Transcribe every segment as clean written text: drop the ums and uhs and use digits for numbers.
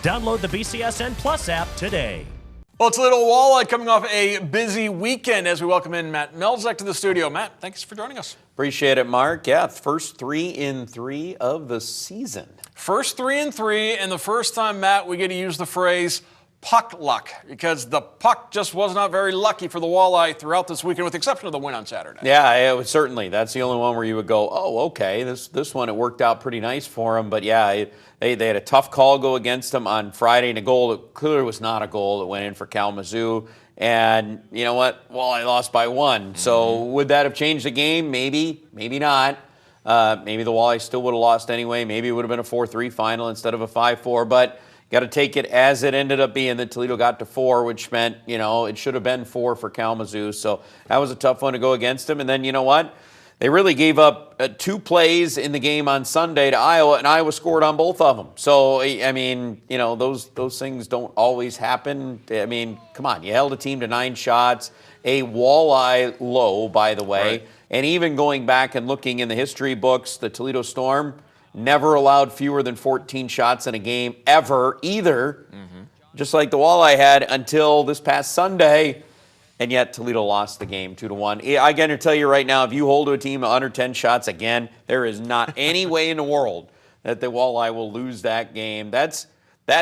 Download the BCSN Plus app today. Well, it's a little Walleye coming off a busy weekend as we welcome in Matt Melzek to the studio. Matt, thanks for joining us. Appreciate it, Mark. Yeah, first 3 in 3 of the season. First 3 in 3, and the first time, Matt, we get to use the phrase puck luck, because the puck just was not very lucky for the Walleye throughout this weekend, with the exception of the win on Saturday. Yeah, it was certainly. That's the only one where you would go, oh, okay, this one, it worked out pretty nice for them. But yeah, they had a tough call go against them on Friday, and a goal that clearly was not a goal that went in for Kalamazoo. And you know what? Walleye lost by 1. So would that have changed the game? Maybe, maybe not. Maybe the Walleye still would have lost anyway. Maybe it would have been a 4-3 final instead of a 5-4. But got to take it as it ended up being, that Toledo got to 4, which meant, it should have been 4 for Kalamazoo. So that was a tough one to go against them. And then, you know what? They really gave up 2 plays in the game on Sunday to Iowa, and Iowa scored on both of them. So, I mean, those things don't always happen. I mean, come on. You held a team to 9 shots, a Walleye low, by the way. Right. And even going back and looking in the history books, the Toledo Storm never allowed fewer than 14 shots in a game ever either, just like the Walleye had until this past Sunday. And yet Toledo lost the game 2-1. I got to tell you right now, if you hold to a team under 10 shots again, there is not any way in the world that the Walleye will lose that game. That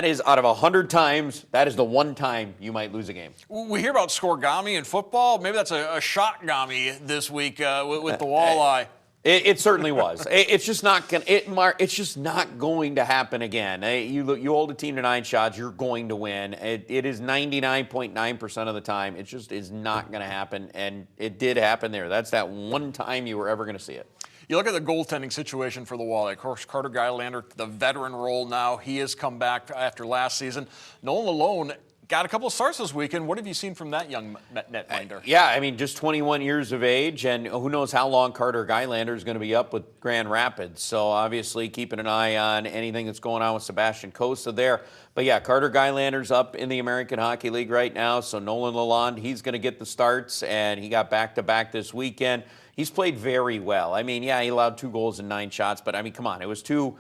is out of 100 times, that is the one time you might lose a game. We hear about scoregami in football. Maybe that's a shotgami this week with the Walleye. It certainly was. It's just not going. It's just not going to happen again. You hold a team to 9 shots, you're going to win. It is 99.9% of the time. It just is not going to happen, and it did happen there. That's that one time you were ever going to see it. You look at the goaltending situation for the Walleye. Of course, Carter Geilander, the veteran role now. He has come back after last season. Nolan Lalone got a couple of starts this weekend. What have you seen from that young netminder? Yeah, I mean, just 21 years of age, and who knows how long Carter Geilander is going to be up with Grand Rapids. So obviously keeping an eye on anything that's going on with Sebastian Costa there. But yeah, Carter Geilander's up in the American Hockey League right now. So Nolan Lalonde, he's going to get the starts, and he got back-to-back this weekend. He's played very well. I mean, yeah, he allowed 2 goals and 9 shots, but I mean, come on, it was 2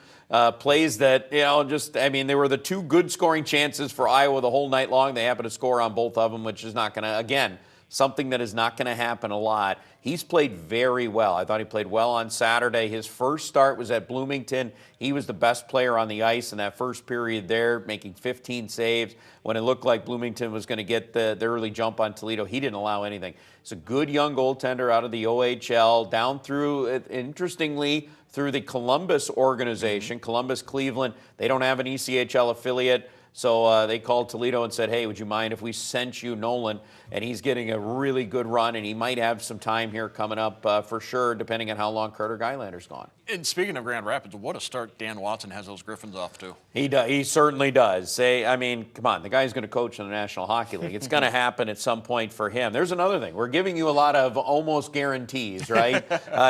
plays that, they were the 2 good scoring chances for Iowa the whole night long. They happened to score on both of them, which is not going to, again, something that is not going to happen a lot. He's played very well. I thought he played well on Saturday. His first start was at Bloomington. He was the best player on the ice in that first period there, making 15 saves. When it looked like Bloomington was going to get the early jump on Toledo, he didn't allow anything. He's a good young goaltender out of the OHL, down through, interestingly, through the Columbus organization, Columbus Cleveland. They don't have an ECHL affiliate. So they called Toledo and said, hey, would you mind if we sent you Nolan? And he's getting a really good run, and he might have some time here coming up for sure, depending on how long Carter Geilander's gone. And speaking of Grand Rapids, what a start Dan Watson has those Griffins off to. He certainly does. I mean, come on, the guy's going to coach in the National Hockey League. It's going to happen at some point for him. There's another thing. We're giving you a lot of almost guarantees, right?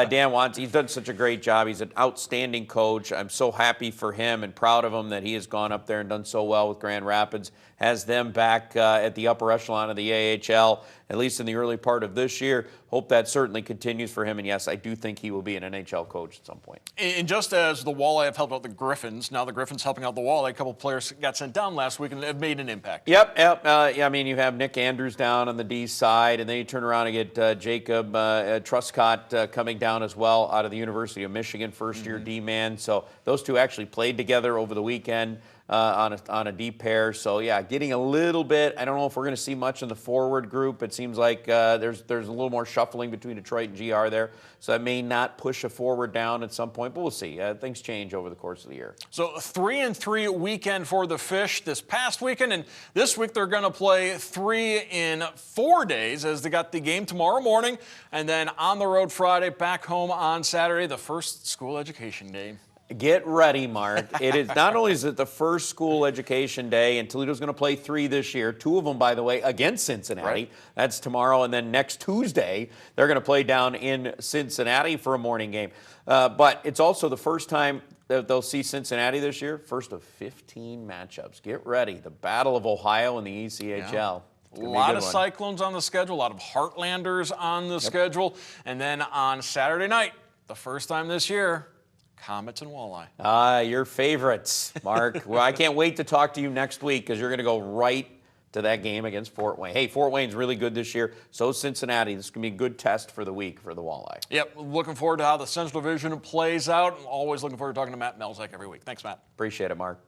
Dan Watson, he's done such a great job. He's an outstanding coach. I'm so happy for him and proud of him that he has gone up there and done so well with Grand Rapids, has them back at the upper echelon of the AHL, at least in the early part of this year. Hope that certainly continues for him, and yes, I do think he will be an NHL coach at some point. And just as the Walleye have helped out the Griffins, now the Griffins helping out the Walleye. A couple of players got sent down last week and have made an impact. Yep. I mean, you have Nick Andrews down on the D side, and then you turn around and get Jacob Truscott coming down as well out of the University of Michigan, first-year D-man. So those two actually played together over the weekend on a deep pair. So yeah, getting a little bit. I don't know if we're going to see much in the forward group. It seems like there's a little more shuffling between Detroit and GR there. So that may not push a forward down at some point, but we'll see. Things change over the course of the year. So 3 in 3 weekend for the Fish this past weekend, and this week they're going to play 3 in 4 days, as they got the game tomorrow morning, and then on the road Friday, back home on Saturday, the first school education day. Get ready, Mark. It is not only is it the first school education day, and Toledo's going to play 3 this year, 2 of them, by the way, against Cincinnati. Right. That's tomorrow, and then next Tuesday, they're going to play down in Cincinnati for a morning game. But it's also the first time that they'll see Cincinnati this year, first of 15 matchups. Get ready. The Battle of Ohio in the ECHL. Yeah. A lot of Cyclones on the schedule, a lot of Heartlanders on the schedule, and then on Saturday night, the first time this year, Comets and Walleye. Your favorites, Mark. Well, I can't wait to talk to you next week because you're going to go right to that game against Fort Wayne. Hey, Fort Wayne's really good this year. So is Cincinnati. This is going to be a good test for the week for the Walleye. Yep, looking forward to how the Central Division plays out. Always looking forward to talking to Matt Melzek every week. Thanks, Matt. Appreciate it, Mark.